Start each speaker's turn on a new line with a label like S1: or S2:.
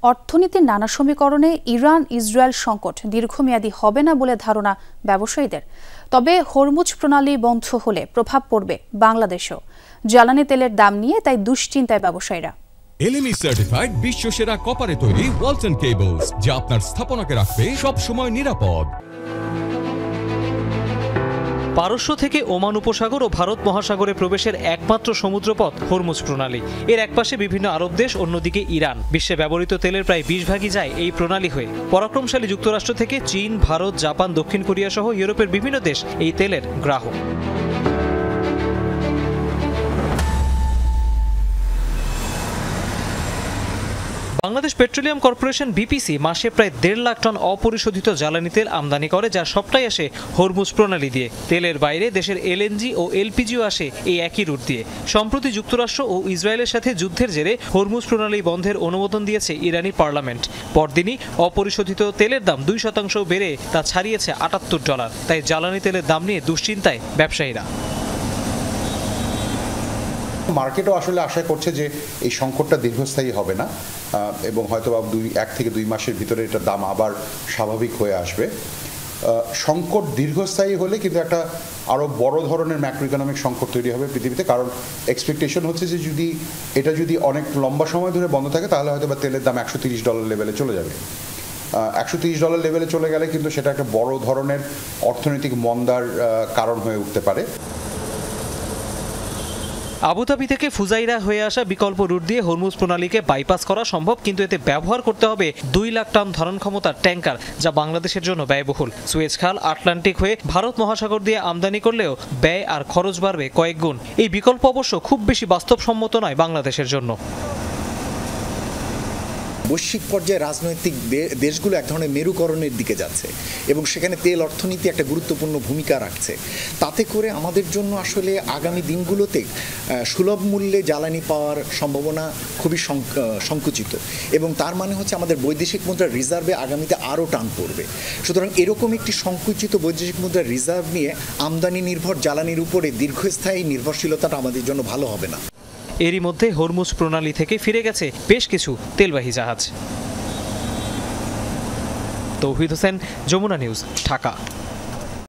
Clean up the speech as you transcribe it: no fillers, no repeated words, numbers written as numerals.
S1: অর্থনীতির নানা সমীকরণে ইরান ইসরায়েল সংকট দীর্ঘমেয়াদী হবে না বলে ধারণা ব্যবসায়ীদের। তবে হরমুজ প্রণালী বন্ধ হলে প্রভাব পড়বে বাংলাদেশেও। জ্বালানি তেলের দাম নিয়ে তাই দুশ্চিন্তায় ব্যবসায়ীরা।
S2: LME সার্টিফাইড বিশ্বসেরা কপারে তৈরি ওয়ালটন কেবলস, যা আপনার স্থাপনাকে রাখবে সব সময় নিরাপদ।
S3: পারস্য থেকে ওমান উপসাগর ও ভারত মহাসাগরে প্রবেশের একমাত্র সমুদ্রপথ হরমুজ প্রণালী। এর একপাশে বিভিন্ন আরব দেশ, অন্যদিকে ইরান। বিশ্বে ব্যবহৃত তেলের প্রায় 20 ভাগই যায় এই প্রণালী হয়ে। পরাক্রমশালী যুক্তরাষ্ট্র থেকে চীন, ভারত, জাপান, দক্ষিণ কোরিয়া সহ ইউরোপের বিভিন্ন দেশ এই তেলের গ্রাহক। বাংলাদেশ পেট্রোলিয়াম কর্পোরেশন বিপিসি মাসে প্রায় 1.5 লাখ টন অপরিশোধিত জ্বালানি তেল আমদানি করে, যার সবটাই আসে হরমুজ প্রণালী দিয়ে। তেলের বাইরে দেশের এলএনজি ও এলপিজিও আসে এই একই রুট দিয়ে। সম্প্রতি যুক্তরাষ্ট্র ও ইসরায়েলের সাথে যুদ্ধের জেরে হরমুজ প্রণালী বন্ধের অনুমোদন দিয়েছে ইরানি পার্লামেন্ট। পরদিনই অপরিশোধিত তেলের দাম 2% বেড়ে তা ছাড়িয়েছে $78। তাই জ্বালানি তেলের দাম নিয়ে দুশ্চিন্তায় ব্যবসায়ীরা।
S4: মার্কেটও আসলে আশা করছে যে এই সংকটটা দীর্ঘস্থায়ী হবে না এবং হয়তো 1 থেকে 2 মাসের ভিতরে এটার দাম আবার স্বাভাবিক হয়ে আসবে। সংকট দীর্ঘস্থায়ী হলে কিন্তু একটা আরও বড় ধরনের ম্যাক্রো ইকোনমিক সংকট তৈরি হবে পৃথিবীতে। কারণ এক্সপেকটেশন হচ্ছে যে যদি অনেক লম্বা সময় ধরে বন্ধ থাকে, তাহলে হয়তো বা তেলের দাম $130 লেভেলে চলে যাবে। $130 লেভেলে চলে গেলে কিন্তু সেটা একটা বড় ধরনের অর্থনৈতিক মন্দার কারণ হয়ে উঠতে পারে।
S3: আবুধাবি থেকে ফুজাইরা হয়ে আসা বিকল্প রুট দিয়ে হরমুজ প্রণালীকে বাইপাস করা সম্ভব, কিন্তু এতে ব্যবহার করতে হবে 2 লাখ টন ধারণ ক্ষমতার ট্যাঙ্কার, যা বাংলাদেশের জন্য ব্যয়বহুল। সুয়েজ খাল, আটলান্টিক হয়ে ভারত মহাসাগর দিয়ে আমদানি করলেও ব্যয় আর খরচ বাড়বে কয়েক গুণ। এই বিকল্প অবশ্য খুব বেশি বাস্তবসম্মত নয় বাংলাদেশের জন্য।
S5: বৈশ্বিক পর্যায়ে রাজনৈতিক দেশগুলো এক ধরনের মেরুকরণের দিকে যাচ্ছে এবং সেখানে তেল অর্থনীতি একটা গুরুত্বপূর্ণ ভূমিকা রাখছে। তাতে করে আমাদের জন্য আসলে আগামী দিনগুলোতে সুলভ মূল্যে জ্বালানি পাওয়ার সম্ভাবনা খুবই সংকুচিত এবং তার মানে হচ্ছে আমাদের বৈদেশিক মুদ্রার রিজার্ভে আগামীতে আরও টান পড়বে। সুতরাং এরকম একটি সংকুচিত বৈদেশিক মুদ্রার রিজার্ভ নিয়ে আমদানি নির্ভর জ্বালানির উপরে দীর্ঘস্থায়ী নির্ভরশীলতাটা আমাদের জন্য ভালো হবে না।
S3: এরই মধ্যে হরমুজ প্রণালী থেকে ফিরে গেছে বেশ কিছু তেলবাহী জাহাজ। তৌহিদ হোসেন, যমুনা নিউজ, ঢাকা।